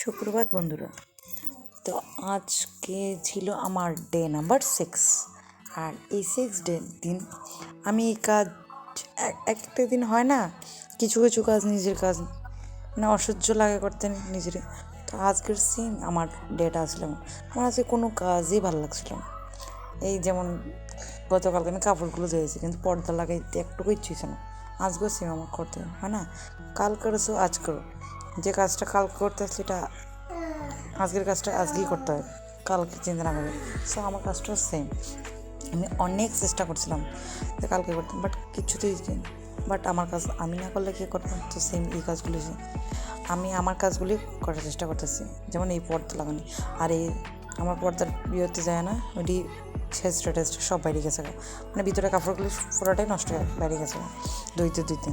সুপ্রভাত বন্ধুরা। তো আজকে ছিল আমার ডে নাম্বার 6। আর এই 6 ডে দিন আমি এই কাজ একটা দিন হয় না, কিছু কিছু কাজ নিজের কাজ মানে অসহ্য লাগে করতে নিজের। তো আজকের সেম আমার ডেটা আসলাম, আমার আজকে কোনো কাজই ভালো লাগছিল না। এই যেমন গতকালকে আমি কাপড়গুলো ধুয়েছি, কিন্তু পর্দা লাগাইতে একটুকু ইচ্ছে ছিল না। আজকেও সেম আমার করতে হয় না, কাল করেছো আজ করো। যে কাজটা কালকে করতে আসলে এটা আজকের কাজটা আজকেই করতে হয়, কালকে চিন্তা না করে। সো আমার কাজটাও সেম, আমি অনেক চেষ্টা করছিলাম যে কালকে করতাম, বাট কিছুতেই বাট আমার কাজ আমি না করলে কে করতাম? তো সেম এই কাজগুলি আমি আমার কাজগুলি করার চেষ্টা করতেছি। যেমন এই পর্দা লাগানি, আর এই আমার পর্দার বিয়েতে যায় না, ওইটি ছেঁচড়া টেস্টটা সব বাইরে গেছে, মানে ভিতরে কাপড়গুলি পুরোটাই নষ্ট হয়ে বাইরে গেছে ধুইতে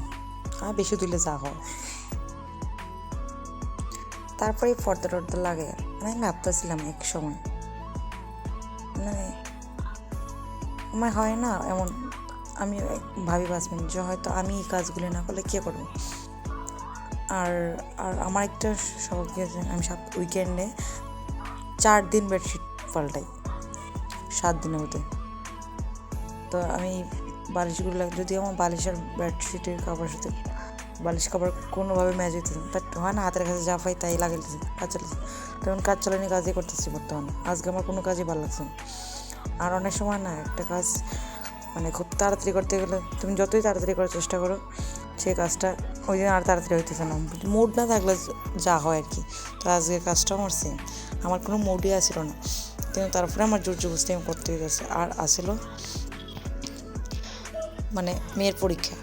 আর বেশি ধুইলে যা হয়। তারপরে পর্দা টর্দা লাগে, মানে আমি ভাবতেছিলাম এক সময়, মানে আমার হয় না এমন, আমি ভাবি 5 মিনিট যে হয়তো আমি এই কাজগুলি না করলে কে করবো। আর আর আমার একটা শখ গিয়েছে, আমি উইকেন্ডে 4 দিন বেডশিট পাল্টাই 7 দিনের মধ্যে। তো আমি বালিশগুলো যদি আমার বালিশ আর বেডশিটের কাপড়ের সাথে বালিশ কাপড় কোনোভাবে ম্যাচ হইতেছে, বাট হয় না, হাতের কাছে যা পাই তাই লাগাইতেছে, কাজ চালাইছে। তখন কাজ চালানি কাজই করতেছি বর্তমানে। আজকে আমার কোনো কাজই ভালো লাগছে না। আর অনেক সময় না একটা কাজ মানে খুব তাড়াতাড়ি করতে গেলে তুমি যতই তাড়াতাড়ি করার চেষ্টা করো, সেই কাজটা ওই দিন আর তাড়াতাড়ি হইতেছে না, মুড না থাকলে যা হয় আর কি। তো আজকের কাজটা আমার সেম, আমার কোনো মুডই আসছিল না, কিন্তু তারপরে আমার জোর জবরদস্তি আমি করতে গেছে। আর আসলো মানে মেয়ের পরীক্ষা,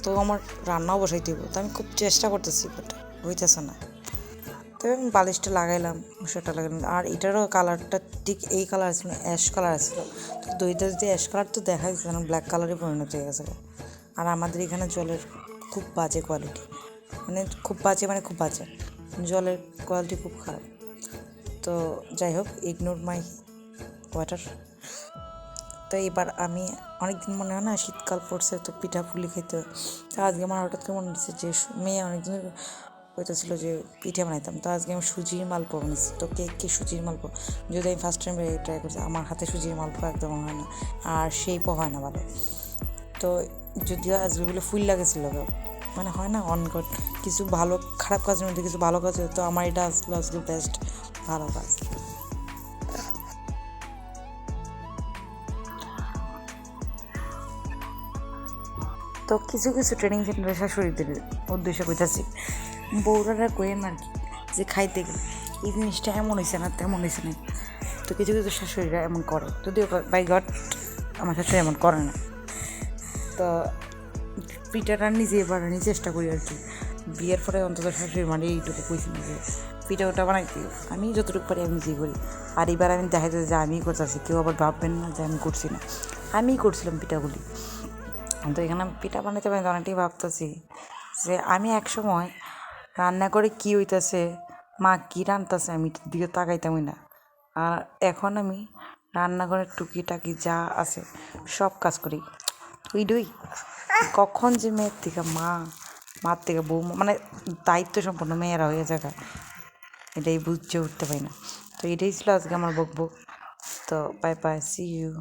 তো আমার রান্নাও বসাই দিব, তো আমি খুব চেষ্টা করতেছি, বাট হইতেছে না। তবে আমি বালিশটা লাগাইলাম, সেটা লাগাইলাম। আর এটারও কালারটা ঠিক এই কালার ছিল, অ্যাশ কালার আসছিল। তো দইটা যদি অ্যাশ কালার তো দেখা যাচ্ছে না, ব্ল্যাক কালারে পরিণত হয়ে গেছে। আর আমাদের এখানে জলের খুব বাজে কোয়ালিটি, মানে খুব বাজে জলের কোয়ালিটি খুব খারাপ। তো যাই হোক, ইগনোর মাই ওয়াটার। তো এবার আমি অনেকদিন মনে হয় না, শীতকাল পড়ছে তো পিঠা পুলি খেতে। তো আজকে আমার হঠাৎ করে মনে হচ্ছে যে মেয়ে অনেকদিন হইতেছিল যে পিঠে বানাইতাম, তো আজকে আমি সুজির মালপোয়া বানাইছি। তো কে সুজির মালপোয়া, যদি আমি ফার্স্ট টাইম ট্রাই করছি, আমার হাতে সুজির মালপোয়া একদম হয় না, আর সেইপও হয় না ভালো। তো যদিও আজকেগুলো ফুল লাগেছিল, মানে হয় না অনগট কিছু ভালো খারাপ কাজের মধ্যে কিছু ভালো কাজ হয়, তো আমার এটা আসলো আজকে বেস্ট ভালো কাজ। তো কিছু কিছু ট্রেনিং সেন্টারের শাশুড়িদের উদ্দেশ্য কইতাছি, বউরারা কইেন আর কি, যে খাইতে গেলে এই জিনিসটা এমন হয়েছে না তেমন হয়েছে না। তো কিছু কিছু শাশুড়িরা এমন করে, যদিও বাই গড আমার শাশুড়ি এমন করে না। তো পিঠাটা নিজে বানানোর চেষ্টা করি আর কি। বিয়ের পরে অন্তত শাশুড়ি মানে এইটুকু কইছি না যে পিঠা ওটা বানাইতে, আমি যতটুকু পারি আমি নিজেই করি। আর এবার আমি দেখাইতে যে আমিই করতেছি, কেউ আবার ভাববেন না যে আমি করছি না, আমিই করছিলাম পিঠাগুলি। তো এখানে আমি পিঠা বানাইতে পারি, অনেকটাই ভাবতেছি যে আমি এক সময় রান্না করে কী হইতেছে, মা কী রান্নতেছে আমি দিকে তাকাইতামই না। আর এখন আমি রান্নাঘরের টুকিটাকি যা আছে সব কাজ করি, ডুই। কখন যে মেয়ের থেকে মার থেকে বউ, মানে দায়িত্ব সম্পন্ন মেয়েরা হয়ে যায়, এটাই বুঝে উঠতে পারি না। তো এটাই ছিল আজকে আমার বকবক। তো বাই বাই, সি ইউ।